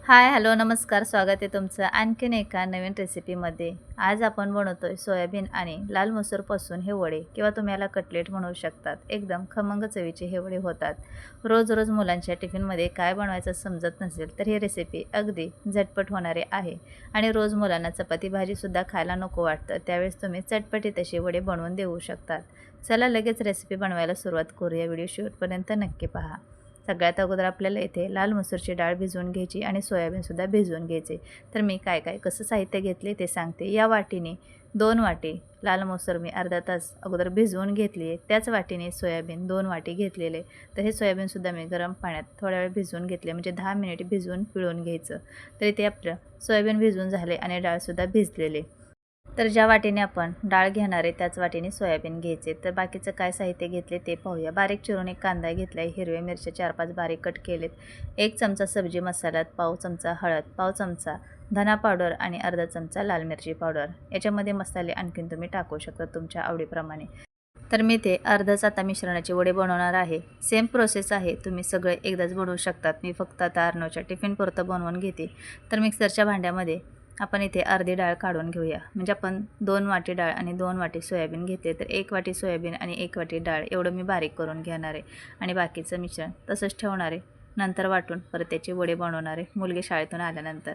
हाय, hello, नमस्कार. स्वागत आहे तुमचं आणखीन एका नवीन रेसिपीमध्ये. आज आपण बनवतोय सोयाबीन आणि लाल मसूरपासून हे वडे किंवा तुम्ही याला कटलेट म्हणू शकतात. एकदम खमंग चवीचे हे वडे होतात. रोज रोज मुलांच्या टिफिनमध्ये काय बनवायचं समजत नसेल तर ही रेसिपी अगदी झटपट होणारी आहे. आणि रोज मुलांना चपाती भाजीसुद्धा खायला नको वाटतं, त्यावेळेस तुम्ही चटपटीत असे वडे बनवून देऊ शकतात. चला लगेच रेसिपी बनवायला सुरुवात करूया. व्हिडिओ शेवटपर्यंत नक्की पहा. सगळ्यात अगोदर आपल्याला इथे लाल मसूरची डाळ भिजवून घ्यायची आणि सोयाबीनसुद्धा भिजवून घ्यायचे. तर मी काय काय कसं साहित्य घेतले ते सांगते. या वाटीने 2 वाटी लाल मसूर मी अर्धा तास अगोदर भिजवून घेतली आहे. त्याच वाटीने सोयाबीन 2 वाटी घेतलेले. तर हे सोयाबीनसुद्धा मी गरम पाण्यात थोड्या वेळ भिजवून घेतले, म्हणजे 10 मिनिट भिजवून पिळून घ्यायचं. तर इथे आपलं सोयाबीन भिजवून झाले आणि डाळसुद्धा भिजलेले. तर ज्या वाटीने आपण डाळ घेणार आहे त्याच वाटीने सोयाबीन घ्यायचे. तर बाकीचं काय साहित्य घेतले ते पाहूया. बारीक चिरून एक कांदा घेतला आहे, हिरव्या मिरच्या 4-5 बारीक कट केलेत, 1 चमचा सब्जी मसाल्यात, पाव चमचा हळद, पाव चमचा धना पावडर आणि अर्धा चमचा लाल मिरची पावडर. याच्यामध्ये मसाले आणखीन तुम्ही टाकू शकता तुमच्या आवडीप्रमाणे. तर मी ते अर्धच आता मिश्रणाचे वडे बनवणार आहे. सेम प्रोसेस आहे, तुम्ही सगळे एकदाच बनवू शकतात. मी फक्त आता अर्णवच्या टिफिनपुरतं बनवून घेते. तर मिक्सरच्या भांड्यामध्ये आपण इथे अर्धी डाळ काढून घेऊया. म्हणजे आपण 2 वाटी डाळ आणि 2 वाटी सोयाबीन घेतले, तर 1 वाटी सोयाबीन आणि 1 वाटी डाळ एवढं मी बारीक करून घेणार आहे. आणि बाकीचं मिश्रण तसंच ठेवणार आहे. नंतर वाटून परत त्याचे वडे बनवणार आहे मुलगी शाळेतून आल्यानंतर.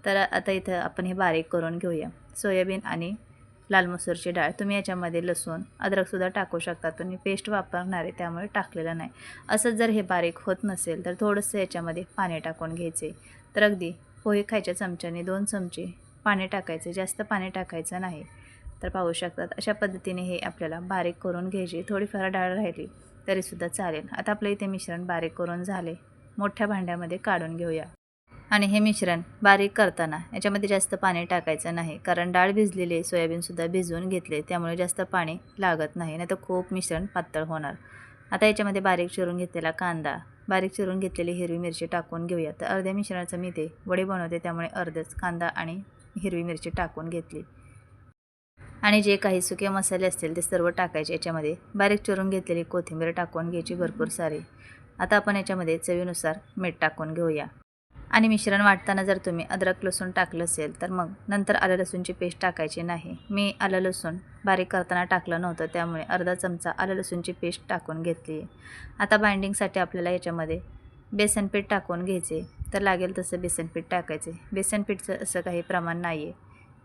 तर आता इथं आपण हे बारीक करून घेऊया. सोयाबीन आणि लाल मसूरची डाळ. तुम्ही याच्यामध्ये लसूण अद्रकसुद्धा टाकू शकता, पण मी पेस्ट वापरणार आहे त्यामुळे टाकलेलं नाही. असंच जर हे बारीक होत नसेल तर थोडंसं याच्यामध्ये पाणी टाकून घ्यायचे. तर अगदी पोहे खायच्या चमच्याने 2 चमचे पाणी टाकायचे, जास्त पाणी टाकायचं नाही. तर पाहू शकतात अशा पद्धतीने हे आपल्याला बारीक करून घ्यायची. थोडीफार डाळ राहिली तरीसुद्धा चालेल. आता आपलं इथे मिश्रण बारीक करून झाले. मोठ्या भांड्यामध्ये काढून घेऊया. आणि हे मिश्रण बारीक करताना याच्यामध्ये जास्त पाणी टाकायचं नाही, कारण डाळ भिजलेली आहे, सोयाबीनसुद्धा भिजवून घेतले, त्यामुळे जास्त पाणी लागत नाही, नाहीतर खूप मिश्रण पातळ होणार. आता याच्यामध्ये बारीक चिरून घेतलेला कांदा, बारीक चिरून घेतलेली हिरवी मिरची टाकून घेऊया. तर अर्ध्या मिश्रणाचं मी ते वडे बनवते त्यामुळे अर्धच कांदा आणि हिरवी मिरची टाकून घेतली. आणि जे काही सुके मसाले असतील ते सर्व टाकायचे याच्यामध्ये. बारीक चिरून घेतलेली कोथिंबीर टाकून घ्यायची भरपूर सारी. आता आपण याच्यामध्ये चवीनुसार मीठ टाकून घेऊया. आणि मिश्रण वाटताना जर तुम्ही अद्रक लसूण टाकलं असेल तर मग नंतर आलं लसूणची पेस्ट टाकायची नाही. मी आलं लसूण बारीक करताना टाकलं नव्हतं, त्यामुळे अर्धा चमचा आलं लसूणची पेस्ट टाकून घेतली आहे. आता बाइंडिंगसाठी आपल्याला याच्यामध्ये बेसनपीठ टाकून घ्यायचे. तर लागेल तसं बेसनपीठ टाकायचे. बेसनपीठचं असं काही प्रमाण नाही आहे.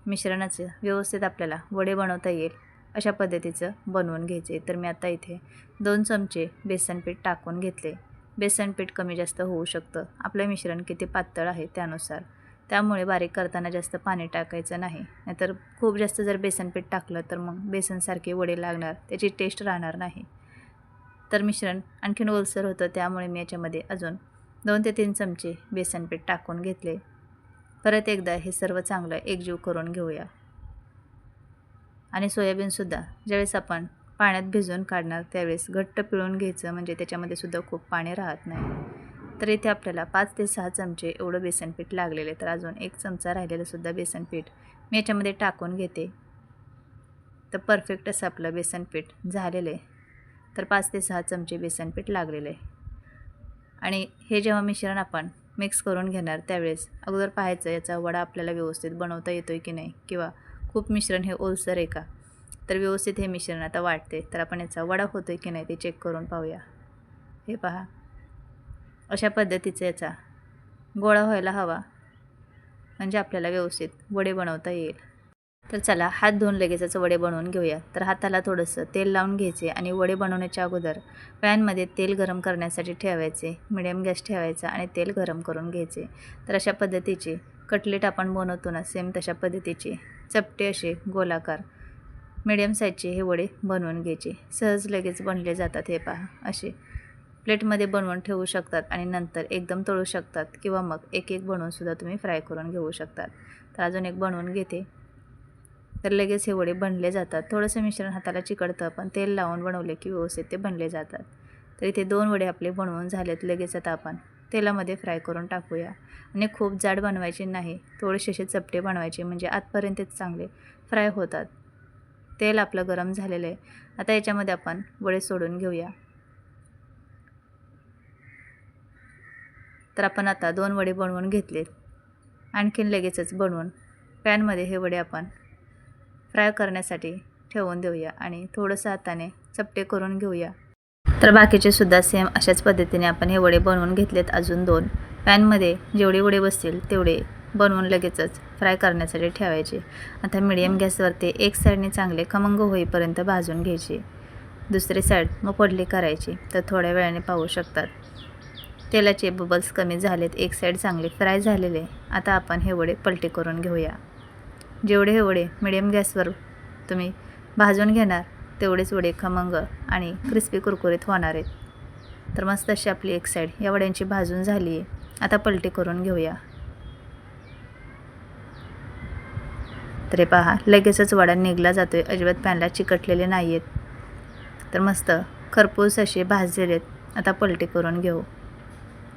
मिश्रणाचं व्यवस्थित आपल्याला वडे बनवता येईल अशा पद्धतीचं बनवून घ्यायचे. तर मी आता इथे 2 चमचे बेसनपीठ टाकून घेतले. बेसनपीठ कमी जास्त होऊ शकतं, आपलं मिश्रण किती पातळ आहे त्यानुसार. त्यामुळे बारीक करताना जास्त पाणी टाकायचं नाही, नाहीतर खूप जास्त जर बेसनपीठ टाकलं तर मग बेसनसारखे वडे लागणार, त्याची टेस्ट राहणार नाही. तर मिश्रण आणखीन ओलसर होतं, त्यामुळे मी याच्यामध्ये अजून 2 ते 3 चमचे बेसनपीठ टाकून घेतले. परत एकदा हे सर्व चांगलं एकजीव करून घेऊया. आणि सोयाबीनसुद्धा ज्यावेळेस आपण पाण्यात भिजवून काढणार त्यावेळेस घट्ट पिळून घ्यायचं, म्हणजे त्याच्यामध्ये सुद्धा खूप पाणी राहत नाही. तर इथे आपल्याला 5 ते 6 चमचे एवढं बेसनपीठ लागलेले, तर अजून 1 चमचा राहिलेलंसुद्धा बेसनपीठ मी याच्यामध्ये टाकून घेते. तर परफेक्ट असं आपलं बेसनपीठ झालेलं आहे. तर 5 ते 6 चमचे बेसनपीठ लागलेलं आहे. आणि हे जेव्हा मिश्रण आपण मिक्स करून घेणार त्यावेळेस अगोदर पाहायचं याचा वडा आपल्याला व्यवस्थित बनवता येतो आहे की नाही, किंवा खूप मिश्रण हे ओलसर आहे का. तर व्यवस्थित हे मिश्रण आता वाटते, तर आपण याचा वडा होतो आहे की नाही ते चेक करून पाहूया. हे पहा, अशा पद्धतीचा याचा गोळा व्हायला हवा, म्हणजे आपल्याला व्यवस्थित वडे बनवता येईल. तर चला हात धुवून लगेचच वडे बनवून घेऊया. तर हाताला थोडंसं तेल लावून घ्यायचे आणि वडे बनवण्याच्या अगोदर पॅनमध्ये तेल गरम करण्यासाठी ठेवायचे. मिडियम गॅस ठेवायचा आणि तेल गरम करून घ्यायचे. तर अशा पद्धतीचे कटलेट आपण बनवतो ना, सेम तशा पद्धतीचे चपटे असे गोलाकार मिडियम साईजचे हे वडे बनवून घ्यायचे. सहज लगेच बनले जातात. हे पहा, असे प्लेटमध्ये बनवून ठेवू शकतात आणि नंतर एकदम तळू शकतात, किंवा मग एक एक बनवूनसुद्धा तुम्ही फ्राय करून घेऊ शकतात. तर अजून एक बनवून घेते. तर लगेच हे वडे बनले जातात. थोडंसं मिश्रण हाताला चिकटतं, पण तेल लावून बनवले की व्यवस्थित ते बनले जातात. तर इथे 2 वडे आपले बनवून झालेत. लगेच आता आपण तेलामध्ये फ्राय करून टाकूया. आणि खूप जाड बनवायचे नाही, थोडेसे असे चपटे बनवायचे, म्हणजे आतपर्यंत चांगले फ्राय होतात. तेल आपलं गरम झालेलं आहे. आता याच्यामध्ये आपण वडे सोडून घेऊया. तर आपण आता 2 वडे बनवून घेतलेत. आणखीन लगेचच बनवून पॅनमध्ये हे वडे आपण फ्राय करण्यासाठी ठेवून देऊया आणि थोडंसं हाताने चपटे करून घेऊया। तर बाकीचे सुद्धा सेम अशाच पद्धतीने आपण हे वडे बनवून घेतलेत। अजून 2 पॅनमध्ये जेवढे वडे बसतील तेवढे बनवून लगेचच फ्राय करण्यासाठी ठेवायचे। आता मीडियम गॅसवरती एक साईडने चांगले खमंग होईपर्यंत भाजून घ्यायचे, दुसरी साईड मग पडली करायची। तर थोड्या वेळाने पाहू शकतात तेलाचे बबल्स कमी झालेत, एक साईड चांगले फ्राय झालेले। आता आपण हे वडे पलटी करून घेऊया। जेवढे हे वडे मीडियम गॅसवर तुम्ही भाजून घेणार तेवढेच वडे खमंग आणि क्रिस्पी कुरकुरीत होणार आहेत। तर मस्त अशी आपली एक साईड या वड्यांची भाजून झाली आहे। आता पलटी करून घेऊया। तर हे पहा लगेचच वडा निघला जातोय, अजिबात पॅनला चिकटलेले नाही आहेत। तर मस्त खरपूस असे भाजलेत। आता पलटी करून घेऊ।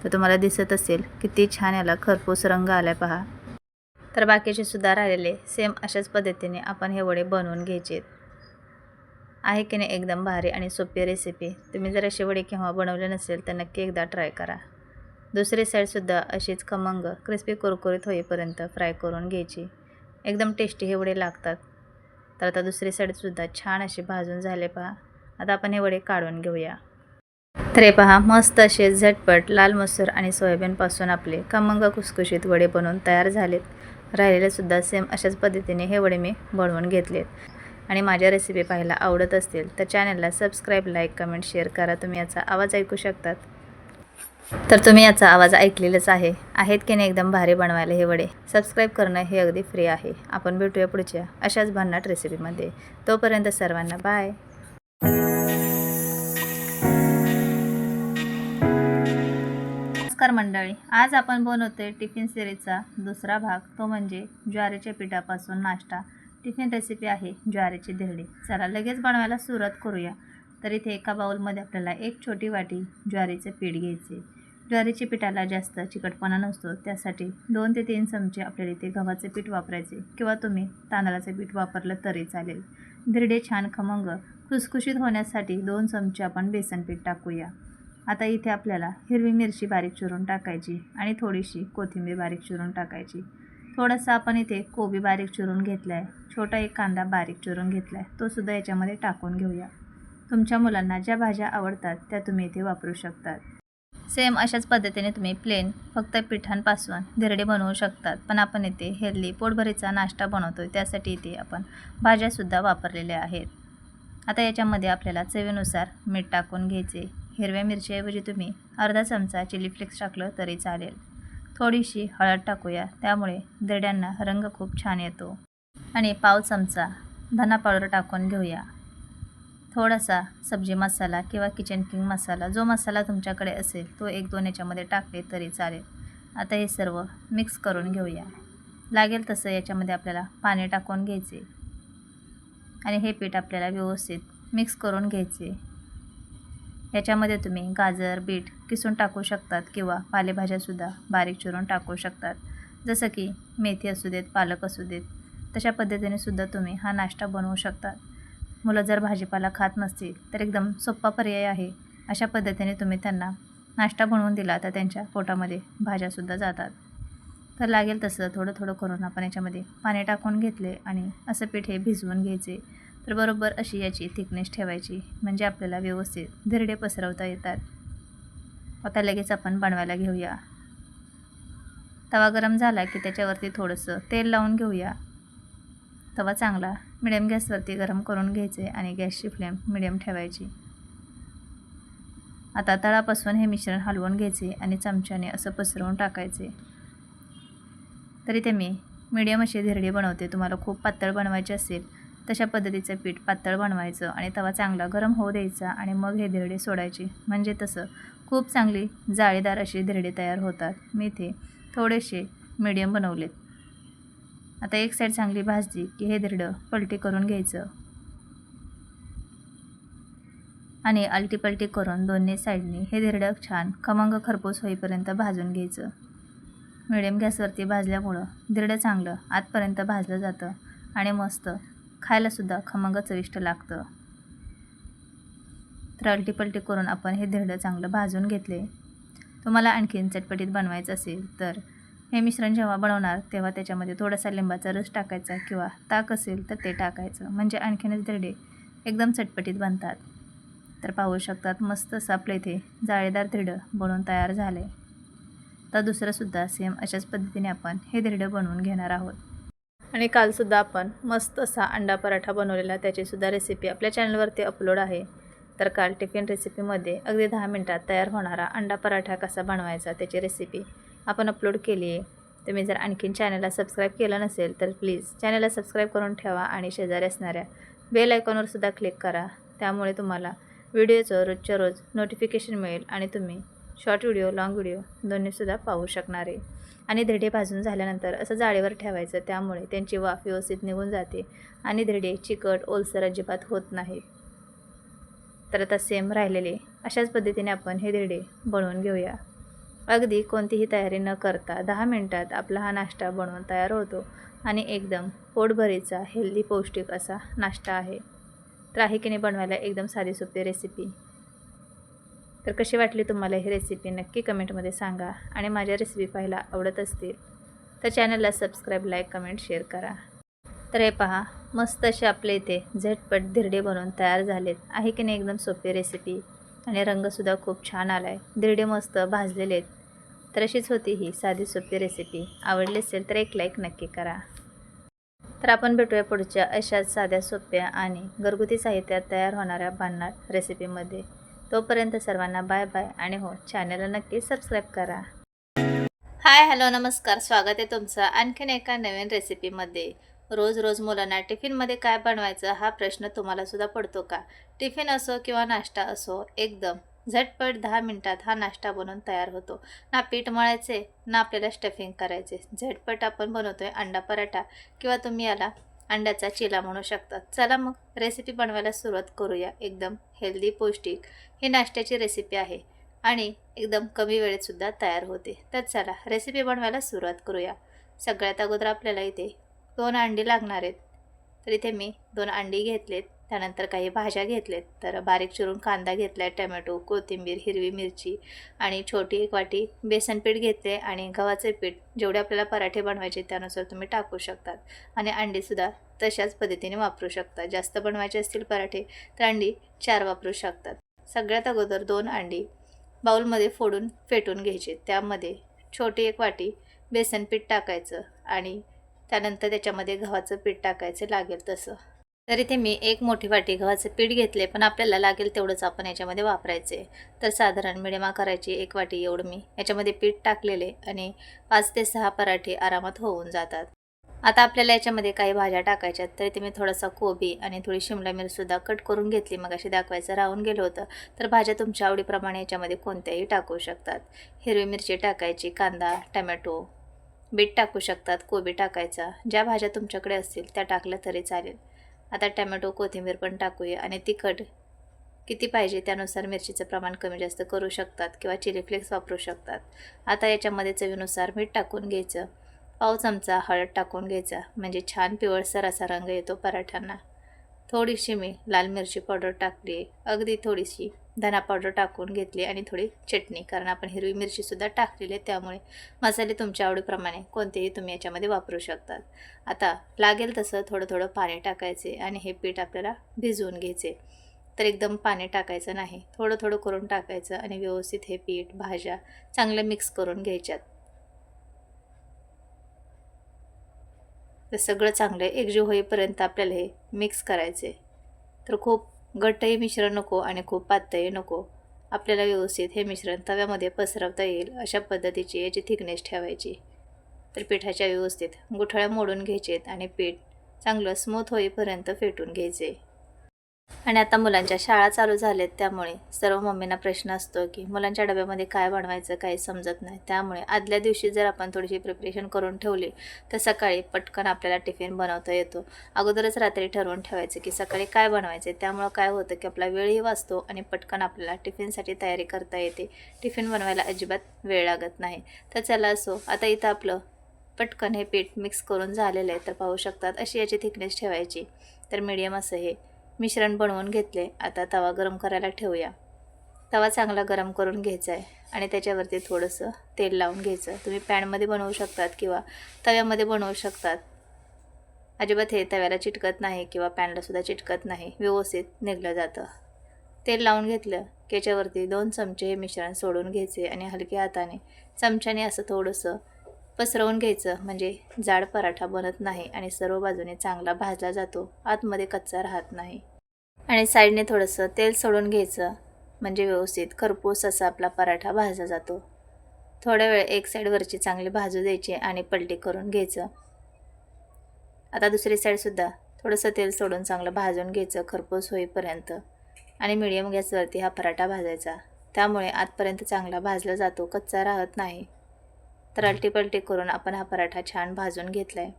तर तुम्हाला दिसत असेल किती छान याला खरपूस रंग आलाय पहा। तर बाकीचे सुद्धा राहिलेले सेम अशाच पद्धतीने आपण हे वडे बनवून घ्यायचे आहे की नाही। एकदम भारी आणि सोपी रेसिपी। तुम्ही जर असे वडे केव्हा बनवले नसेल तर नक्की एकदा ट्राय करा। दुसरी साईडसुद्धा अशीच खमंग क्रिस्पी कुरकुरीत होईपर्यंत फ्राय करून घ्यायची। एकदम टेस्टी हे वडे लागतात। तर आता दुसरी साईडसुद्धा छान अशी भाजून झाले पहा। आता आपण हे वडे काढून घेऊया। तर हे पहा मस्त असे झटपट लाल मसूर आणि सोयाबीनपासून आपले खमंग खुसखुशीत वडे बनवून तयार झालेत। राहिलेले सुद्धा सेम अशाच पद्धतीने हे वडे मी बनवून घेतलेत। आणि माझ्या रेसिपी पाहायला आवडत असतील तर चॅनलला सबस्क्राईब, लाईक, कमेंट, शेअर करा। तुम्ही याचा आवाज ऐकू शकतात। तर तुम्ही याचा आवाज ऐकलेलाच आहेत की नाही एकदम भारी बनवायला हे वडे। सबस्क्राईब करणं हे अगदी फ्री आहे। आपण भेटूया पुढच्या अशाच भन्नाट रेसिपीमध्ये। तोपर्यंत सर्वांना बाय। नमस्कार मंडळी, आज आपण बनवतोय टिफिन सिरीजचा दुसरा भाग, तो म्हणजे ज्वारीच्या पिठापासून नाश्ता। टिफिन रेसिपी आहे ज्वारीची धिरडी। चला लगेच बनवायला सुरुवात करूया। तर इथे एका बाउलमध्ये आपल्याला एक छोटी वाटी ज्वारीचे पीठ घ्यायचे। ज्वारीच्या पिठाला जास्त चिकटपणा नसतो, त्यासाठी 2 ते 3 चमचे आपल्याला इथे गव्हाचे पीठ वापरायचे किंवा तुम्ही तांदळाचे पीठ वापरलं तरी चालेल। धिरडे छान खमंग खुसखुशीत होण्यासाठी 2 चमचे आपण बेसन पीठ टाकूया। आता इथे आपल्याला हिरवी मिरची बारीक चिरून टाकायची आणि थोडीशी कोथिंबीर बारीक चिरून टाकायची। थोडंसं आपण इथे कोबी बारीक चिरून घेतला आहे, छोटा एक कांदा बारीक चिरून घेतला आहे, तो सुद्धा याच्यामध्ये टाकून घेऊया। तुमच्या मुलांना ज्या भाज्या आवडतात त्या तुम्ही इथे वापरू शकतात। सेम अशाच पद्धतीने तुम्ही प्लेन फक्त पिठांपासून धिरडे बनवू शकतात, पण आपण इथे हेल्दी पोटभरीचा नाश्ता बनवतोय, त्यासाठी इथे आपण भाज्यासुद्धा वापरलेल्या आहेत। आता याच्यामध्ये आपल्याला चवीनुसार मीठ टाकून घ्यायचे। हिरव्या मिरचीऐवजी तुम्ही अर्धा चमचा चिली फ्लेक्स टाकलं तरी चालेल। थोडीशी हळद टाकूया, त्यामुळे धिरड्यांना रंग खूप छान येतो। आणि पाव चमचा धना पावडर टाकून घेऊया। थोडासा सब्जी मसाला किंवा किचन किंग मसाला, जो मसाला तुमच्याकडे असेल तो 1-2 याच्यामध्ये टाकले तरी चालेल। आता हे सर्व मिक्स करून घेऊया। लागेल तसं याच्यामध्ये आपल्याला पाणी टाकून घ्यायचे आणि हे पीठ आपल्याला व्यवस्थित मिक्स करून घ्यायचे। याच्यामध्ये तुम्ही गाजर, बीट किसून टाकू शकतात किंवा पालेभाज्यासुद्धा बारीक चिरून टाकू शकतात, जसं की मेथी असू देत, पालक असू देत। तशा पद्धतीने सुद्धा तुम्ही हा नाश्ता बनवू शकतात। मुलं जर भाजीपाला खात नसतील तर एकदम सोपा पर्याय आहे। अशा पद्धतीने तुम्ही त्यांना नाश्ता बनवून दिला तर त्यांच्या पोटामध्ये भाज्यासुद्धा जातात। तर लागेल तसं थोडं थोडं करून आपण याच्यामध्ये पाणी टाकून घेतले आणि असं पीठ हे भिजवून घ्यायचे। तर बरोबर अशी याची थिकनेस ठेवायची, म्हणजे आपल्याला व्यवस्थित धिरडे पसरवता येतात। आता लगेच आपण बनवायला घेऊया। तवा गरम झाला की त्याच्यावरती थोडंसं तेल लावून घेऊया। तवा चांगला मिडियम गॅसवरती गरम करून घ्यायचे आणि गॅसची फ्लेम मिडियम ठेवायची। आता तळापासून हे मिश्रण हलवून घ्यायचे आणि चमच्याने असं पसरवून टाकायचे। तरी ते मी मिडियम अशी धिरडी बनवते। तुम्हाला खूप पातळ बनवायचे असेल तशा पद्धतीचं पीठ पातळ बनवायचं आणि तवा चांगला गरम होऊ द्यायचा आणि मग हे धिरडे सोडायचे, म्हणजे तसं खूप चांगली जाळीदार अशी धिरडे तयार होतात। मी इथे थोडेसे मीडियम बनवलेत। आता एक साईड चांगली भाजली की हे धिरडं पलटी करून घ्यायचं आणि अलटी-पलटी करून दोन्ही साईडनी हे धिरडं छान खमंग खरपूस होईपर्यंत भाजून घ्यायचं। मिडियम गॅसवरती भाजल्यामुळं धिरडं चांगलं आतपर्यंत भाजलं जातं आणि मस्त खायलासुद्धा खमंग चविष्ट लागतं। तर अलटी-पलटी करून आपण हे धिरडं चांगलं भाजून घेतले। तुम्हाला आणखीन चटपटीत बनवायचं असेल तर हे मिश्रण जेव्हा बनवणार तेव्हा त्याच्यामध्ये थोडासा लिंबाचा रस टाकायचा किंवा ताक असेल तर ते टाकायचं, म्हणजे आणखीनच धिरडे एकदम चटपटीत बनतात. तर पाहू शकतात मस्त असं आपल्या इथे जाळीदार धिरडं बनवून तयार झाले. तर दुसरंसुद्धा सेम अशाच पद्धतीने आपण हे धिरडं बनवून घेणार आहोत. आणि कालसुद्धा आपण मस्त असा अंडा पराठा बनवलेला, त्याचीसुद्धा रेसिपी आपल्या चॅनलवरती अपलोड आहे. तर काल टिफिन रेसिपीमध्ये अगदी 10 मिनटात तयार होणारा अंडा पराठा कसा बनवायचा त्याची रेसिपी आपण अपलोड केली आहे. तुम्ही जर आणखीन चॅनलला सबस्क्राईब केलं नसेल तर प्लीज चॅनलला सबस्क्राईब करून ठेवा आणि शेजारी असणाऱ्या बेल आयकॉनवरसुद्धा क्लिक करा. त्यामुळे तुम्हाला व्हिडिओचं रोजच्या रोज नोटिफिकेशन मिळेल आणि तुम्ही शॉर्ट व्हिडिओ, लाँग व्हिडिओ दोन्हीसुद्धा पाहू शकणार आहे. आणि धिरडे भाजून झाल्यानंतर असं जाळीवर ठेवायचं, त्यामुळे त्यांची वाफ व्यवस्थित निघून जाते आणि धिरडे चिकट ओलसर अजिबात होत नाहीत. तर आता सेम राहिलेले अशाच पद्धतीने आपण हे धिरडे बनवून घेऊया. अगदी कोणतीही तयारी न करता 10 मिनटात आपला हा नाश्ता बनवून तयार होतो आणि एकदम पोटभरीचा हेल्दी पौष्टिक असा नाश्ता आहे. तर आहे की नाही बनवायला एकदम साधी सोपी रेसिपी. तर कशी वाटली तुम्हाला ही रेसिपी नक्की कमेंटमध्ये सांगा. आणि माझ्या रेसिपी पाहायला आवडत असतील तर चॅनलला सबस्क्राईब, लाईक, कमेंट, शेअर करा. तर हे पहा मस्त असे आपले इथे झटपट धिरडे बनवून तयार झालेत. आहे की नाही एकदम सोपी रेसिपी आणि रंगसुद्धा खूप छान आला आहे. धिरडे मस्त भाजलेले आहेत. तर अशीच होती ही साधी सोपी रेसिपी. आवडली असेल तर एक लाईक नक्की करा. तर आपण भेटूया पुढच्या अशाच साध्या सोप्या आणि घरगुती साहित्यात तयार होणाऱ्या भन्नाट रेसिपीमध्ये. तोपर्यंत सर्वांना बाय बाय आणि हो, चॅनलला नक्की सबस्क्राईब करा. हाय, हॅलो, नमस्कार. स्वागत आहे तुमचं आणखीन एका नवीन रेसिपीमध्ये. रोज रोज मुलांना टिफिनमध्ये काय बनवायचं हा प्रश्न तुम्हाला सुद्धा पडतो का? टिफिन असो किंवा नाश्ता असो, एकदम झटपट 10 मिनटात हा नाश्ता बनवून तयार होतो. ना पीठ मळायचे ना आपल्याला स्टफिंग करायचे. झटपट आपण बनवतोय अंडा पराठा किंवा तुम्ही याला अंड्याचा चिला म्हणू शकता. चला मग रेसिपी बनवायला सुरुवात करूया. एकदम हेल्दी पौष्टिक ही नाश्त्याची रेसिपी आहे आणि एकदम कमी वेळेतसुद्धा तयार होते. तर चला रेसिपी बनवायला सुरुवात करूया. सगळ्यात अगोदर आपल्याला इथे 2 अंडी लागणार आहेत. तर इथे मी 2 अंडी घेतलेत. त्यानंतर काही भाज्या घेतलेत. तर बारीक चिरून कांदा घेतला आहे, टमॅटो, कोथिंबीर, हिरवी मिरची आणि छोटी 1 वाटी बेसन पीठ घेतले आणि गव्हाचे पीठ जेवढे आपल्याला पराठे बनवायचे त्यानुसार तुम्ही टाकू शकतात. आणि अंडीसुद्धा तशाच पद्धतीने वापरू शकता. जास्त बनवायचे असतील पराठे तर अंडी 4 वापरू शकतात. सगळ्यात अगोदर 2 अंडी बाउलमध्ये फोडून फेटून घ्यायचे. त्यामध्ये छोटी 1 वाटी बेसन पीठ टाकायचं आणि त्यानंतर त्याच्यामध्ये गव्हाचं पीठ टाकायचं लागेल तसं. तर इथे मी 1 मोठी वाटी गव्हाचं पीठ घेतले, पण आपल्याला लागेल तेवढंच आपण याच्यामध्ये वापरायचे. तर साधारण मिडियम आकाराची 1 वाटी एवढं मी याच्यामध्ये पीठ टाकलेले आणि 5 ते 6 पराठे आरामात होऊन जातात. आता आपल्याला याच्यामध्ये काही भाज्या टाकायच्यात. तर इथे मी थोडासा कोबी आणि थोडी शिमला मिरचीसुद्धा कट करून घेतली. मग अशी दाखवायचं राहून गेलं होतं. तर भाज्या तुमच्या आवडीप्रमाणे याच्यामध्ये कोणत्याही टाकू शकतात. हिरवी मिरची टाकायची, कांदा, टमॅटो, बीट टाकू शकतात, कोबी टाकायचा. ज्या भाज्या तुमच्याकडे असतील त्या टाकल्या तरी चालेल. आता टमॅटो, कोथिंबीर पण टाकूया आणि तिखट किती पाहिजे त्यानुसार मिरचीचं प्रमाण कमी जास्त करू शकतात किंवा चिली फ्लेक्स वापरू शकतात. आता याच्यामध्ये चवीनुसार मीठ टाकून घ्यायचं. पाव चमचा हळद टाकून घ्यायचा, म्हणजे छान पिवळसर असा रंग येतो पराठ्यांना. थोडीशी मी लाल मिरची पावडर टाकली, अगदी थोडीशी धना पावडर टाकून घेतली आणि थोडी चटणी, कारण आपण हिरवी मिरचीसुद्धा टाकलेली आहे. त्यामुळे मसाले तुमच्या आवडीप्रमाणे कोणतेही तुम्ही याच्यामध्ये वापरू शकतात. आता लागेल तसं थोडं थोडं पाणी टाकायचे आणि हे पीठ आपल्याला भिजवून घ्यायचे. तर एकदम पाणी टाकायचं नाही, थोडं थोडं करून टाकायचं आणि व्यवस्थित हे पीठ, भाज्या चांगलं मिक्स करून घ्यायच्यात. तर सगळं चांगलं एकजीव होईपर्यंत आपल्याला हे मिक्स करायचे. तर खूप घट्टही मिश्रण नको आणि खूप पातळही नको. आपल्याला व्यवस्थित हे मिश्रण तव्यामध्ये पसरवता येईल अशा पद्धतीची याची थिकनेस ठेवायची. तर पिठाच्या व्यवस्थित गुठळ्या मोडून घ्यायचेत आणि पीठ चांगलं स्मूथ होईपर्यंत फेटून घ्यायचे. आणि आता मुलांच्या शाळा चालू झाल्यात, त्यामुळे सर्व मम्मींना प्रश्न असतो की मुलांच्या डब्यामध्ये काय बनवायचं काही समजत नाही. त्यामुळे आदल्या दिवशी जर आपण थोडीशी प्रिपरेशन करून ठेवली तर सकाळी पटकन आपल्याला टिफिन बनवता येतो. अगोदरच रात्री ठरवून ठेवायचं की सकाळी काय बनवायचं. त्यामुळं काय होतं की आपला वेळही वाचतो आणि पटकन आपल्याला टिफिनसाठी तयारी करता येते. टिफिन बनवायला अजिबात वेळ लागत नाही. तर चला असो, आता इथं आपलं पटकन हे पीठ मिक्स करून झालेलं आहे. तर पाहू शकतात अशी याची थिकनेस ठेवायची. तर मीडियम असं हे मिश्रण बनवून घेतले. आता तवा गरम करायला ठेवूया. तवा चांगला गरम करून घ्यायचा आहे आणि त्याच्यावरती थोडंसं तेल लावून घ्यायचं. तुम्ही पॅनमध्ये बनवू शकतात किंवा तव्यामध्ये बनवू शकतात. अजिबात हे तव्याला चिटकत नाही किंवा पॅनलासुद्धा चिटकत नाही, व्यवस्थित निघलं जातं. तेल लावून घेतलं की याच्यावरती 2 चमचे हे मिश्रण सोडून घ्यायचे आणि हलक्या हाताने चमच्याने असं थोडंसं पसरवून घ्यायचं, म्हणजे जाड पराठा बनत नाही आणि सर्व बाजूने चांगला भाजला जातो, आतमध्ये कच्चा राहत नाही. आणि साईडने थोडंसं तेल सोडून घ्यायचं, म्हणजे व्यवस्थित खरपूस असा आपला पराठा भाजला जातो. थोड्या वेळ एक साईड वरची चांगली भाजू द्यायची आणि पलटी करून घ्यायचं. आता दुसरी साईडसुद्धा थोडंसं तेल सोडून चांगलं भाजून घ्यायचं खरपूस होईपर्यंत आणि मीडियम गॅसवरती हा पराठा भाजायचा. त्यामुळे आतपर्यंत चांगला भाजला जातो, कच्चा राहत नाही. तर अलटी-पलटी करून आपण हा पराठा छान भाजून घेतला आहे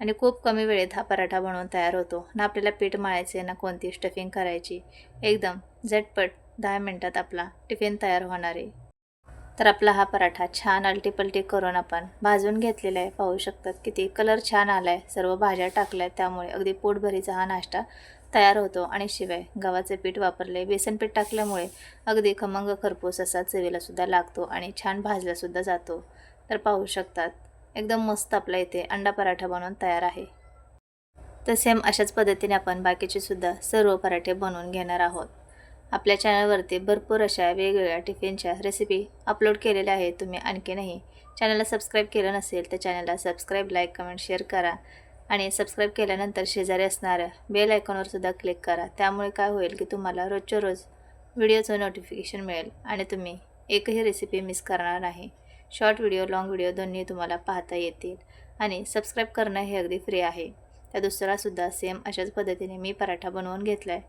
आणि खूप कमी वेळेत हा पराठा बनवून तयार होतो. ना आपल्याला पीठ मळायचे ना कोणती स्टफिंग करायची. एकदम झटपट 10 मिनटात आपला टिफिन तयार होणार आहे. तर आपला हा पराठा छान अलटी-पलटी करून आपण भाजून घेतलेला आहे. पाहू शकतात किती कलर छान आला आहे. सर्व भाज्या टाकल्या आहेत, त्यामुळे अगदी पोटभरीचा हा नाश्ता तयार होतो. आणि शिवाय गव्हाचे पीठ वापरले, बेसन पीठ टाकल्यामुळे अगदी खमंग खरपूस असा चवीलासुद्धा लागतो आणि छान भाजलासुद्धा जातो. तर पाहू शकतात एकदम मस्त आपला इथे अंडा पराठा बनवून तयार आहे. तर सेम अशाच पद्धतीने आपण बाकीचे सुद्धा सर्व पराठे बनवून घेणार आहोत. आपल्या चॅनलवरती भरपूर अशा वेगवेगळ्या टिफिनच्या रेसिपी अपलोड केलेल्या आहेत. तुम्ही आणखीनही चॅनलला सबस्क्राईब केलं नसेल तर चॅनलला सबस्क्राईब, लाईक, कमेंट, शेअर करा आणि सबस्क्राईब केल्यानंतर शेजारी असणाऱ्या बेल आयकॉनवरसुद्धा क्लिक करा. त्यामुळे काय होईल की तुम्हाला रोजच्या रोज व्हिडिओचं नोटिफिकेशन मिळेल आणि तुम्ही एकही रेसिपी मिस करणार नाही. शॉर्ट व्हिडिओ, लाँग व्हिडिओ दोन्ही तुम्हाला पाहता येतील आणि सबस्क्राईब करणं हे अगदी फ्री आहे. त्या दुसरासुद्धा सेम अशाच पद्धतीने मी पराठा बनवून घेतला आहे.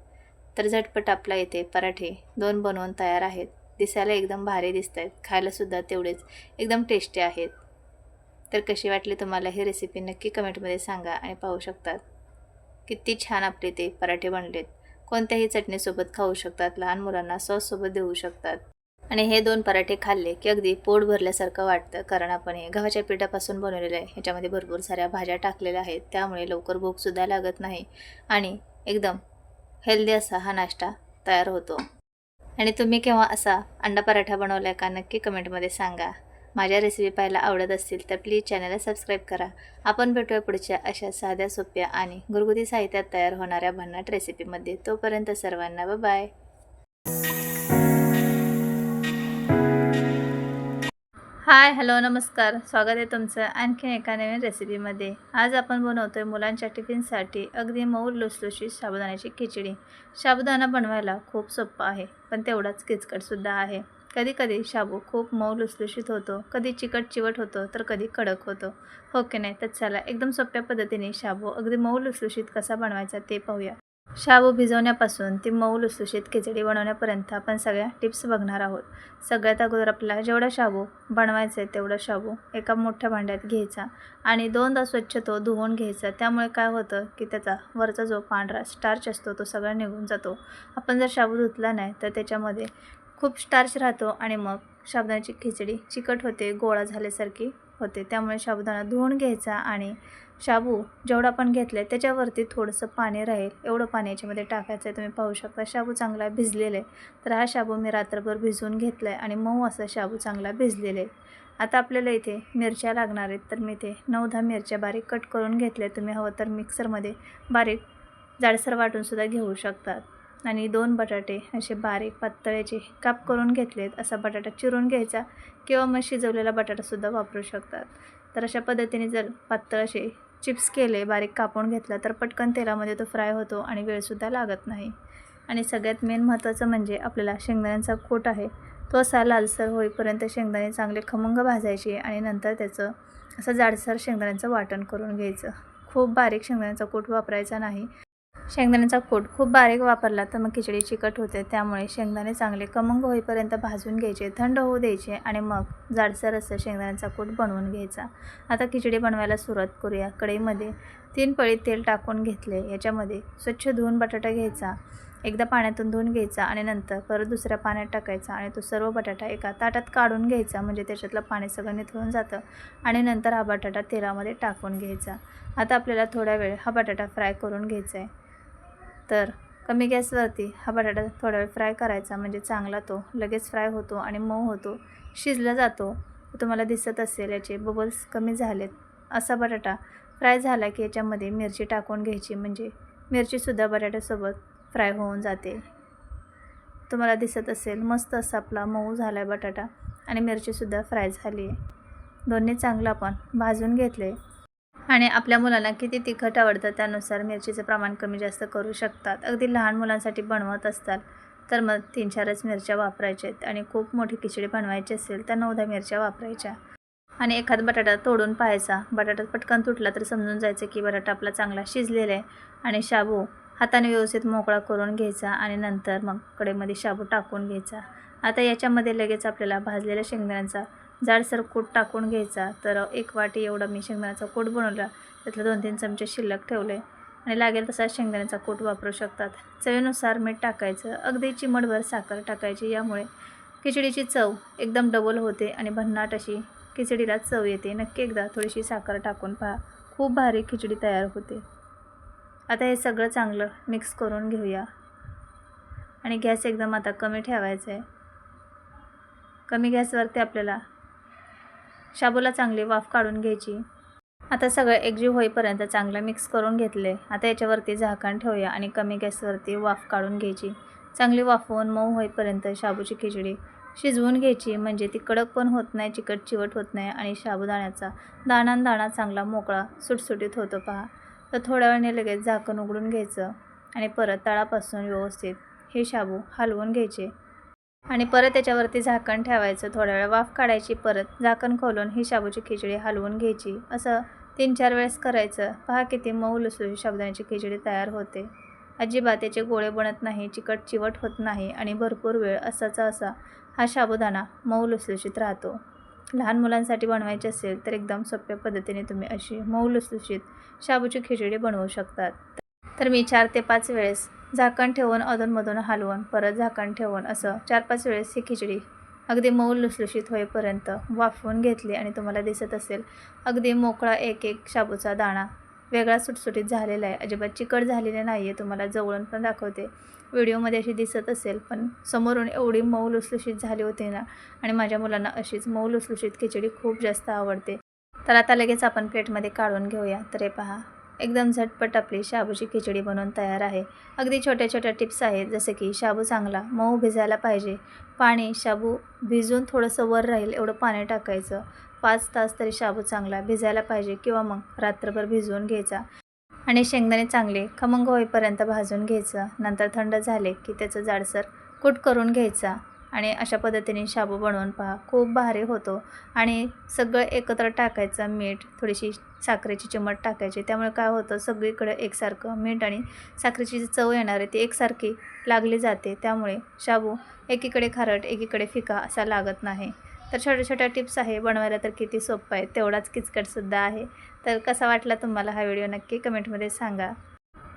तर झटपट आपला इथे पराठे 2 बनवून तयार आहेत. दिसायला एकदम भारी दिसत आहेत, खायलासुद्धा तेवढेच एकदम टेस्टी आहेत. तर कशी वाटली तुम्हाला ही रेसिपी नक्की कमेंटमध्ये सांगा. आणि पाहू शकतात किती छान आपले ते पराठे बनलेत. कोणत्याही चटणीसोबत खाऊ शकतात, लहान मुलांना सॉससोबत देऊ शकतात. आणि हे 2 पराठे खाल्ले की अगदी पोट भरल्यासारखं वाटतं, कारण आपण हे गव्हाच्या पिठापासून बनवलेलं आहे. ह्याच्यामध्ये भरपूर साऱ्या भाज्या टाकलेल्या आहेत, त्यामुळे लवकर भूकसुद्धा लागत नाही आणि एकदम हेल्दी असा हा नाश्ता तयार होतो. आणि तुम्ही केव्हा असा अंडा पराठा बनवला आहे का नक्की कमेंटमध्ये सांगा. माझ्या रेसिपी पाहायला आवडत असतील तर प्लीज चॅनलला सबस्क्राईब करा. आपण भेटूया पुढच्या अशा साध्या, सोप्या आणि घरगुती साहित्यात तयार होणाऱ्या भन्नाट रेसिपीमध्ये. तोपर्यंत सर्वांना बाय. हाय, हॅलो, नमस्कार. स्वागत आहे तुमचं आणखीन एका नवीन रेसिपीमध्ये. आज आपण बनवतो आहे मुलांच्या टिफिनसाठी अगदी मऊ लुसलुशीत साबुदाण्याची खिचडी. साबुदाणा बनवायला खूप सोपं आहे, पण तेवढाच किचकटसुद्धा आहे. कधी कधी शाबू खूप मऊ लुसलुशीत होतो, कधी चिकट चिवट होतो, तर कधी कडक होतो, हो की नाही? तर चला एकदम सोप्या पद्धतीने शाबू अगदी मऊ लुसलुशीत कसा बनवायचा ते पाहूया. शाबू भिजवण्यापासून ती मऊ लुसलुशीत खिचडी बनवण्यापर्यंत आपण सगळ्या टिप्स बघणार आहोत. सगळ्यात अगोदर आपल्याला जेवढा शाबू बनवायचा आहे तेवढा शाबू एका मोठ्या भांड्यात घ्यायचा आणि 2दा स्वच्छ तो धुवून घ्यायचा. त्यामुळे काय होतं की त्याचा वरचा जो पांढरा स्टार्च असतो तो सगळा निघून जातो. आपण जर शाबू धुतला नाही तर त्याच्यामध्ये खूप स्टार्च राहतो आणि मग साबुदाण्याची खिचडी चिकट होते, गोळा झाल्यासारखी होते. त्यामुळे साबुदाणा धुवून घ्यायचा आणि शाबू जेवढा आपण घेतला आहे त्याच्यावरती थोडंसं पाणी राहील एवढं पाणी याच्यामध्ये टाकायचं आहे. तुम्ही पाहू शकता शाबू चांगला भिजलेला आहे. तर हा शाबू मी रात्रभर भिजवून घेतला आहे आणि मऊ असा शाबू चांगला भिजलेला आहे. आता आपल्याला इथे मिरच्या लागणार आहेत, तर मी इथे 9-10 मिरच्या बारीक कट करून घेतल्या. तुम्ही हवं तर मिक्सरमध्ये बारीक जाडसर वाटूनसुद्धा घेऊ शकतात. आणि 2 बटाटे असे बारीक पातळाचे काप करून घेतलेत. असा बटाटा चिरून घ्यायचा किंवा मग शिजवलेला बटाटासुद्धा वापरू शकतात. तर अशा पद्धतीने जर पातळ असे चिप्स केले, बारीक कापून घेतला, तर पटकन तेलामध्ये तो फ्राय होतो आणि वेळसुद्धा लागत नाही. आणि सगळ्यात मेन महत्त्वाचं म्हणजे आपल्याला शेंगदाण्यांचा कूट आहे तो असा लालसर होईपर्यंत शेंगदाणे चांगले खमंग भाजायचे आणि नंतर त्याचं असं जाडसर शेंगदाण्यांचं वाटण करून घ्यायचं. खूप बारीक शेंगदाण्याचा कूट वापरायचा नाही. शेंगदाण्याचा कूट खूप बारीक वापरला तर मग खिचडी चिकट होते. त्यामुळे शेंगदाणे चांगले खमंग होईपर्यंत भाजून घ्यायचे, थंड होऊ द्यायचे आणि मग जाडसर असं शेंगदाण्याचा कूट बनवून घ्यायचा. आता खिचडी बनवायला सुरुवात करूया. कढईमध्ये 3 पळी तेल टाकून घेतले. याच्यामध्ये स्वच्छ धुवून बटाटा घ्यायचा, एकदा पाण्यातून धुवून घ्यायचा आणि नंतर परत दुसऱ्या पाण्यात टाकायचा आणि तो सर्व बटाटा एका ताटात काढून घ्यायचा, म्हणजे त्याच्यातलं पाणी सगळं निथळून जातं. आणि नंतर हा बटाटा तेलामध्ये टाकून घ्यायचा. आता आपल्याला थोडा वेळ हा बटाटा फ्राय करून घ्यायचा आहे. तर कमी गॅसवरती हा बटाटा थोडा वेळ फ्राय करायचा, म्हणजे चांगला तो लगेच फ्राय होतो आणि मऊ होतो, शिजला जातो. तुम्हाला दिसत असेल याचे बबल्स कमी झालेत. असा बटाटा फ्राय झाला की याच्यामध्ये मिरची टाकून घ्यायची, म्हणजे मिरचीसुद्धा बटाट्यासोबत फ्राय होऊन जाते. तुम्हाला दिसत असेल मस्त असा आपला मऊ झाला आहे बटाटा आणि मिरचीसुद्धा फ्राय झाली आहे. दोन्ही चांगलं आपण भाजून घेतले आणि आपल्या मुलांना किती तिखट आवडतं त्यानुसार मिरचीचं प्रमाण कमी जास्त करू शकतात. अगदी लहान मुलांसाठी बनवत असताल तर मग 3-4च मिरच्या वापरायच्या आहेत आणि खूप मोठी खिचडी बनवायची असेल तर 9-10 मिरच्या वापरायच्या. आणि एखादा बटाटा तोडून पाहायचा. बटाटा पटकन तुटला तर समजून जायचं की बटाटा आपला चांगला शिजलेला आहे. आणि शाबू हाताने व्यवस्थित मोकळा करून घ्यायचा आणि नंतर मग कढईमध्ये शाबू टाकून घ्यायचा. आता याच्यामध्ये लगेच आपल्याला भाजलेल्या शेंगदाण्याचा जाडसर कूट टाकून घ्यायचा. तर 1 वाटी एवढा मी शेंगदाण्याचा कूट बनवला, त्यातले 2-3 चमचे शिल्लक ठेवले आणि लागेल तसा शेंगदाण्याचा कूट वापरू शकतात. चवीनुसार मीठ टाकायचं, अगदी चिमटभर साखर टाकायची. यामुळे खिचडीची चव एकदम डबल होते आणि भन्नाट अशी खिचडीला चव येते. नक्की एकदा थोडीशी साखर टाकून पहा, खूप भारी खिचडी तयार होते. आता हे सगळं चांगलं मिक्स करून घेऊया आणि गॅस एकदम आता कमी ठेवायचा आहे. कमी गॅसवरती आपल्याला शाबूला चांगली वाफ काढून घ्यायची. आता सगळं एकजीव होईपर्यंत चांगलं मिक्स करून घेतले. आता याच्यावरती झाकण ठेवूया आणि कमी गॅसवरती वाफ काढून घ्यायची. चांगली वाफवून मऊ होईपर्यंत शाबूची खिचडी शिजवून घ्यायची, म्हणजे ती कडक पण होत नाही, चिकट चिवट होत नाही आणि साबुदाण्याचा दाणा चांगला मोकळा सुटसुटीत होतो. पहा, तर थोड्या वेळाने लगेच झाकण उघडून घ्यायचं आणि परत तळापासून व्यवस्थित हे शाबू हलवून घ्यायचे आणि परत त्याच्यावरती झाकण ठेवायचं. थोड्या वेळ वाफ काढायची, परत झाकण खोलून ही शाबूची खिचडी हलवून घ्यायची. असं 3-4 वेळेस करायचं. पहा किती मऊ लुसलुशीत साबुदाण्याची खिचडी तयार होते. अजिबात त्याचे गोळे बनत नाही, चिकट चिवट होत नाही आणि भरपूर वेळ असाचा असा हा साबुदाणा मऊ लुसलुशीत राहतो. लहान मुलांसाठी बनवायची असेल तर एकदम सोप्या पद्धतीने तुम्ही अशी मऊ लुसलुशीत शाबूची खिचडी बनवू शकतात. तर मी 4 ते 5 वेळेस झाकण ठेवून अधूनमधून हलवून परत झाकण ठेवून असं 4-5 वेळेस ही खिचडी अगदी मऊ लुसलुशीत होईपर्यंत वाफवून घेतली आणि तुम्हाला दिसत असेल अगदी मोकळा एक शाबूचा दाणा वेगळा सुटसुटीत झालेला आहे. अजिबात चिकट झालेले नाही आहे. तुम्हाला जवळून पण दाखवते. व्हिडिओमध्ये अशी दिसत असेल, पण समोरून एवढी मऊ लुसलुशीत झाली होती ना. आणि माझ्या मुलांना अशीच मऊ लुसलुशीत खिचडी खूप जास्त आवडते. तर आता लगेच आपण प्लेटमध्ये काढून घेऊया. तर हे पहा, एकदम झटपट आपली शाबूची खिचडी बनवून तयार आहे. अगदी छोट्या छोट्या टिप्स आहेत, जसे की शाबू चांगला मऊ भिजायला पाहिजे. पाणी शाबू भिजून थोडंसं वर राहील एवढं पाणी टाकायचं. 5 तास तरी शाबू चांगला भिजायला पाहिजे किंवा मग रात्रभर भिजवून घ्यायचा आणि शेंगदाणे चांगले खमंग होईपर्यंत भाजून घ्यायचं. नंतर थंड झाले की त्याचं जाडसर कूट करून घ्यायचा आणि अशा पद्धतीने शाबू बनवून पहा, खूप भारी होतो. आणि सगळं एकत्र टाकायचं, मीठ, थोडीशी साखरेची चिमट टाकायची. त्यामुळे काय होतं, सगळीकडे एकसारखं मीठ आणि साखरेची जी चव येणार आहे ती एकसारखी लागली जाते. त्यामुळे शाबू एकीकडे खारट एकीकडे फिका असा लागत नाही. तर छोट्या छोट्या टिप्स आहे, बनवायला तर किती सोपं आहे, तेवढाच किचकटसुद्धा आहे. तर कसा वाटला तुम्हाला हा व्हिडिओ नक्की कमेंटमध्ये सांगा.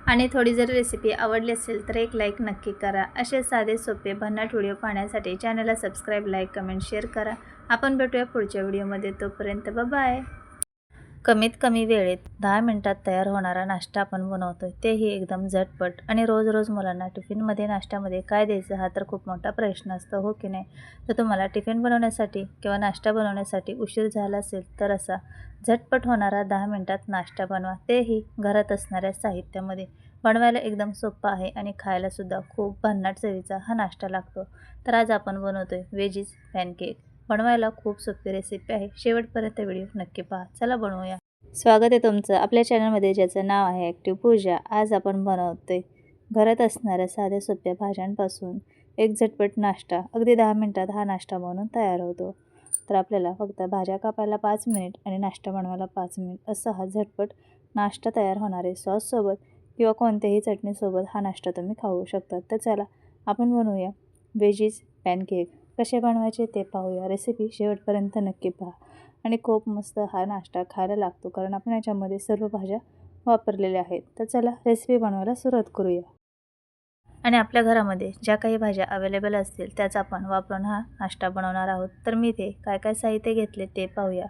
आणि थोडी जर रेसिपी आवडली असेल तर एक लाईक नक्की करा. असे साधे सोपे भन्नाट व्हिडिओ पाहण्यासाठी चॅनलला सबस्क्राईब, लाईक, कमेंट, शेअर करा. आपण भेटूया पुढच्या व्हिडिओमध्ये. तोपर्यंत बाय. कमीत कमी वेळेत 10 मिनिटात तयार होणारा नाश्ता आपण बनवतो, तेही एकदम झटपट. आणि रोज रोज मुलांना टिफिनमध्ये नाश्त्यामध्ये काय द्यायचं हा तर खूप मोठा प्रश्न असतो, हो की नाही. तर तुम्हाला टिफिन बनवण्यासाठी किंवा नाश्ता बनवण्यासाठी उशीर झाला असेल तर असा झटपट होणारा 10 मिनिटात नाश्ता बनवा, तेही घरात असणाऱ्या साहित्यामध्ये. बनवायला एकदम सोपा आहे आणि खायलासुद्धा खूप भन्नाट चवीचा हा नाश्ता लागतो. तर आज आपण बनवतोय वेजीज पॅनकेक. बनवायला खूप सोपी रेसिपी आहे. शेवटपर्यंत व्हिडिओ नक्की पहा. चला बनवूया. स्वागत आहे तुमचं आपल्या चॅनलमध्ये, ज्याचं नाव आहे ॲक्टिव्ह पूजा. आज आपण बनवतोय घरात असणाऱ्या साध्या सोप्या भाज्यांपासून एक झटपट नाश्ता. अगदी 10 मिनिटात हा नाश्ता बनवून तयार होतो. तर आपल्याला फक्त भाज्या कापायला 5 मिनिट आणि नाश्ता बनवायला 5 मिनिट, असा हा झटपट नाश्ता तयार होणार आहे. सॉससोबत किंवा कोणत्याही चटणीसोबत हा नाश्ता तुम्ही खाऊ शकता. तर चला आपण बनवूया वेजीज पॅनकेक. कसे बनवायचे ते पाहूया. रेसिपी शेवटपर्यंत नक्की पहा. आणि खूप मस्त हा नाश्ता खायला लागतो, कारण आपण याच्यामध्ये सर्व भाज्या वापरलेल्या आहेत. तर चला रेसिपी बनवायला सुरुवात करूया. आणि आपल्या घरामध्ये ज्या काही भाज्या अवेलेबल असतील त्याचा आपण वापरून हा नाश्ता बनवणार आहोत. तर मी ते काय काय साहित्य घेतले ते पाहूया.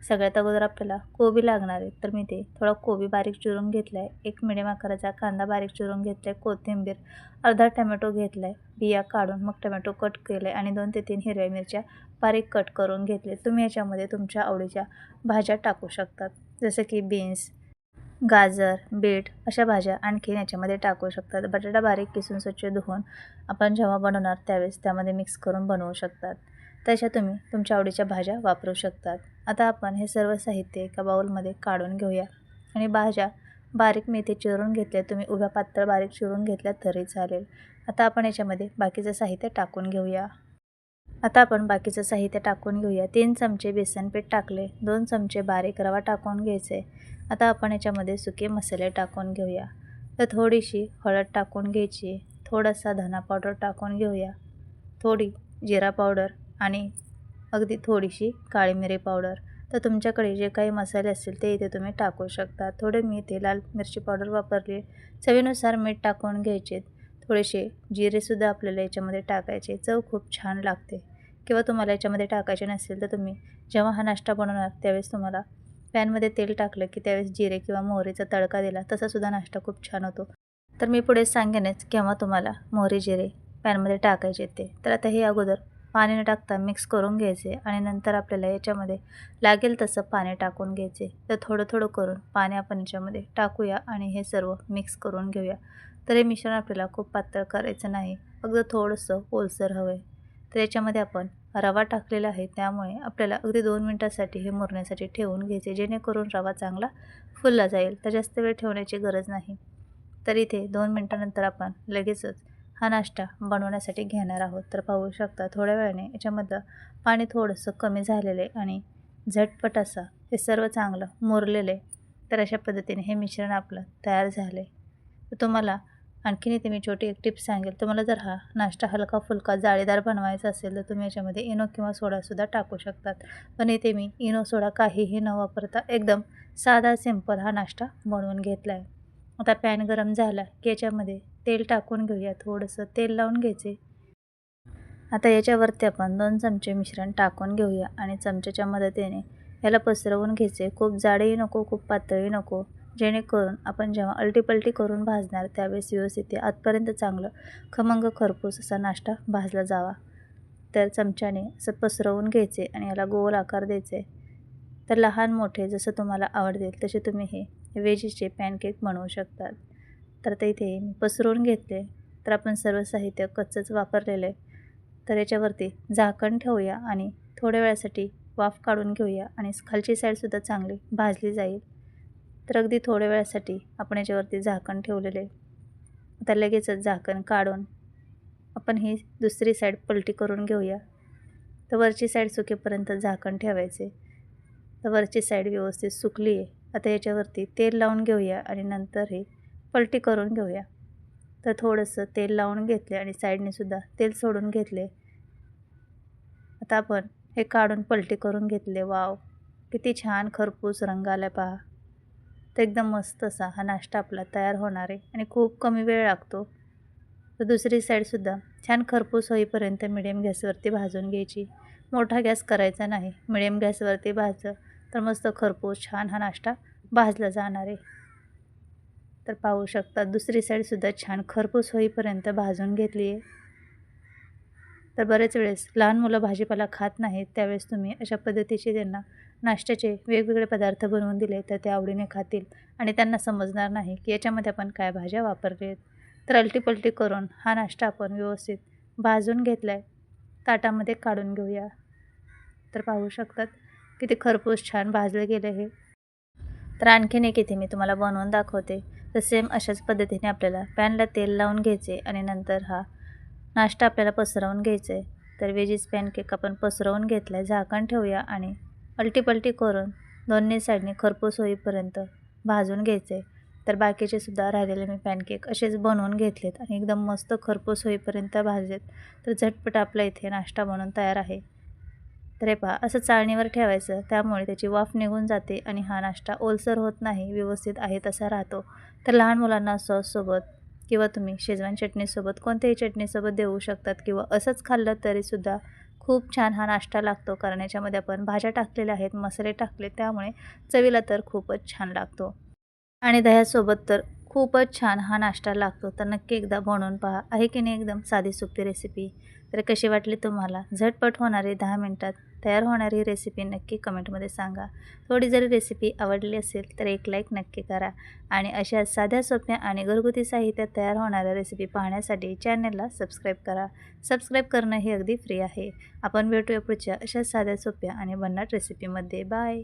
सगळ्यात अगोदर आपल्याला कोबी लागणार आहे. तर मी ते थोडा कोबी बारीक चिरून घेतला आहे. एक मिडियम आकाराचा कांदा बारीक चिरून घेतला आहे. कोथिंबीर, अर्धा टोमॅटो घेतला आहे. बिया काढून मग टोमॅटो कट केले आणि 2 ते 3 हिरव्या मिरच्या बारीक कट करून घेतले. तुम्ही याच्यामध्ये तुमच्या आवडीच्या भाज्या टाकू शकतात. जसं की बीन्स, गाजर, बीट अशा भाज्या आणखीन याच्यामध्ये टाकू शकतात. बटाटा बारीक किसून स्वच्छ धुवून आपण जेव्हा बनवणार त्यावेळेस त्यामध्ये मिक्स करून बनवू शकतात. तशा तुम्ही तुमच्या आवडीच्या भाज्या वापरू शकतात. आता आपण हे सर्व साहित्य एका बाउलमध्ये काढून घेऊया आणि भाज्या बारीक मी इथे चिरून घेतल्या. तुम्ही उभ्या पातळ बारीक चिरून घेतल्या तरी चालेल. आता आपण याच्यामध्ये बाकीचं साहित्य टाकून घेऊया. आता आपण बाकीचं साहित्य टाकून घेऊया. 3 चमचे बेसन पीठ टाकले, 2 चमचे बारीक रवा टाकून घ्यायचे. आता आपण याच्यामध्ये सुके मसाले टाकून घेऊया. तर थोडीशी हळद टाकून घ्यायची, थोडासा धना पावडर टाकून घेऊया, थोडी जिरा पावडर आणि अगदी थोडीशी काळी मिरी पावडर. तर तुमच्याकडे जे काही मसाले असतील ते इथे तुम्ही टाकू शकता. थोडे मी इथे लाल मिरची पावडर वापरली. चवीनुसार मीठ टाकून घ्यायचे. थोडेसे जिरेसुद्धा आपल्याला याच्यामध्ये टाकायचे. चव खूप छान लागते. किंवा तुम्हाला याच्यामध्ये टाकायचे नसेल तर तुम्ही जेव्हा हा नाश्ता बनवणार त्यावेळेस तुम्हाला पॅनमध्ये तेल टाकलं की त्यावेळेस जिरे किंवा मोहरीचा तडका दिला तसासुद्धा नाश्ता खूप छान होतो. तर मी पुढे सांगेनच केव्हा तुम्हाला मोहरी जिरे पॅनमध्ये टाकायचे ते. तर आता हे अगोदर पाणी न टाकता मिक्स करून घ्यायचे आणि नंतर आपल्याला याच्यामध्ये लागेल तसं पाणी टाकून घ्यायचे. तर थोडं थोडं करून पाणी आपण याच्यामध्ये टाकूया आणि हे सर्व मिक्स करून घेऊया. तर हे मिश्रण आपल्याला खूप पातळ करायचं नाही, अगदी थोडंसं ओलसर हवं आहे. तर याच्यामध्ये आपण रवा टाकलेला आहे त्यामुळे आपल्याला अगदी 2 मिनटासाठी हे मुरण्यासाठी ठेवून घ्यायचे, जेणेकरून रवा चांगला फुलला जाईल. तर जास्त वेळ ठेवण्याची गरज नाही. तर इथे 2 मिनटानंतर आपण लगेचच हा नाश्ता बनवण्यासाठी घेणार आहोत. तर पाहू शकता थोड्या वेळाने याच्यामधलं पाणी थोडंसं कमी झालेलं आहे आणि झटपट असं हे सर्व चांगलं मुरलेलं आहे. तर अशा पद्धतीने हे मिश्रण आपलं तयार झालं आहे. तर तुम्हाला आणखीन इथे मी छोटी एक टिप्स सांगेल. तुम्हाला जर हा नाश्ता हलका-फुलका जाळीदार बनवायचा असेल तर तुम्ही याच्यामध्ये इनो किंवा सोडासुद्धा टाकू शकतात. पण इथे मी इनो, सोडा काहीही न वापरता एकदम साधा सिंपल हा नाश्ता बनवून घेतला आहे. आता पॅन गरम झाला की याच्यामध्ये तेल टाकून घेऊया. थोडंसं तेल लावून घ्यायचे. आता याच्यावरती आपण 2 चमचे मिश्रण टाकून घेऊया आणि चमच्याच्या मदतीने याला पसरवून घ्यायचे. खूप जाडही नको, खूप पातळही नको, जेणेकरून आपण जेव्हा अलटीपलटी करून भाजणार त्यावेळेस व्यवस्थित ते आतपर्यंत चांगलं खमंग खरपूस असा नाश्ता भाजला जावा. तर चमच्याने असं पसरवून घ्यायचे आणि याला गोल आकार द्यायचे. तर लहान मोठे जसं तुम्हाला आवडतील तसे तुम्ही हे वेजीचे पॅनकेक बनवू शकतात. तर आता इथे मी पसरवून घेतले. तर आपण सर्व साहित्य कच्चंच वापरलेलं आहे. तर याच्यावरती झाकण ठेवूया आणि थोड्या वेळासाठी वाफ काढून घेऊया आणि खालची साईडसुद्धा चांगली भाजली जाईल. तर अगदी थोड्या वेळासाठी आपण याच्यावरती झाकण ठेवलेलं आहे. आता लगेचच झाकण काढून आपण ही दुसरी साईड पलटी करून घेऊया. तर वरची साईड सुकेपर्यंत झाकण ठेवायचे. तर वरची साईड व्यवस्थित सुकली आहे. आता याच्यावरती तेल लावून घेऊया आणि नंतर हे पलटी करून घेऊया. तर थोडंसं तेल लावून घेतले आणि साईडनेसुद्धा तेल सोडून घेतले. आता आपण हे काढून पलटी करून घेतले. वाव, किती छान खरपूस रंग आला पहा. तर एकदम मस्त असा हा नाश्ता आपला तयार होणार आहे आणि खूप कमी वेळ लागतो. तर दुसरी साईडसुद्धा छान खरपूस होईपर्यंत मिडियम गॅसवरती भाजून घ्यायची. मोठा गॅस करायचा नाही, मिडियम गॅसवरती भाजलं तर मस्त खरपूस छान हा नाश्ता भाजला जाणार आहे. तर पाहू शकता दुसरी साईडसुद्धा छान खरपूस होईपर्यंत भाजून घेतली आहे. तर बरेच वेळेस लहान मुलं भाजीपाला खात नाहीत, त्यावेळेस तुम्ही अशा पद्धतीचे त्यांना नाश्त्याचे वेगवेगळे पदार्थ बनवून दिले तर ते आवडीने खातील आणि त्यांना समजणार नाही की याच्यामध्ये आपण काय भाज्या वापरले आहेत. तर अलटीपलटी करून हा नाश्ता आपण व्यवस्थित भाजून घेतला आहे. ताटामध्ये काढून घेऊया. तर पाहू शकतात किती खरपूस छान भाजलं गेलं हे. तर आणखीन एक इथे मी तुम्हाला बनवून दाखवते. तर सेम अशाच पद्धतीने आपल्याला पॅनला तेल लावून घ्यायचे आणि नंतर हा नाश्ता आपल्याला पसरवून घ्यायचा आहे. तर वेजीज पॅनकेक आपण पसरवून घेतला आहे. झाकण ठेवूया आणि अलटीपलटी करून दोन्ही साईडने खरपूस होईपर्यंत भाजून घ्यायचे. तर बाकीचे सुद्धा राहिलेले मी पॅनकेक असेच बनवून घेतलेत आणि एकदम मस्त खरपूस होईपर्यंत भाजलेत. तर झटपट आपला इथे नाश्ता बनवून तयार आहे. तर हे पहा असं चाळणीवर ठेवायचं, त्यामुळे त्याची वाफ निघून जाते आणि हा नाश्ता ओलसर होत नाही, व्यवस्थित आहे तसा राहतो. तर लहान मुलांना सॉससोबत किंवा तुम्ही शेजवान चटणीसोबत कोणत्याही चटणीसोबत देऊ शकतात किंवा असंच खाल्लं तरीसुद्धा खूप छान हा नाश्ता लागतो. कारण याच्यामध्ये आपण भाज्या टाकलेल्या आहेत, मसाले टाकले, त्यामुळे चवीला तर खूपच छान लागतो. आणि दह्यासोबत तर खूपच छान हा नाश्ता लागतो. तर नक्की एकदा बनवून पहा. आहे की नाही एकदम साधी सोपी रेसिपी. तर कशी वाटली तुम्हाला? झटपट होणारी 10 मिनिटात तयार होणारी रेसिपी नक्की कमेंटमध्ये सांगा. थोडी जरी रेसिपी आवडली असेल तर एक लाईक नक्की करा. आणि अशा साध्या सोप्या आणि घरगुती साहित्यात तयार होणाऱ्या रेसिपी पाहण्यासाठी चॅनलला सबस्क्राईब करा. सबस्क्राईब करणं हे अगदी फ्री आहे. आपण भेटूया पुढच्या अशा साध्या सोप्या आणि भन्नाट रेसिपीमध्ये. बाय.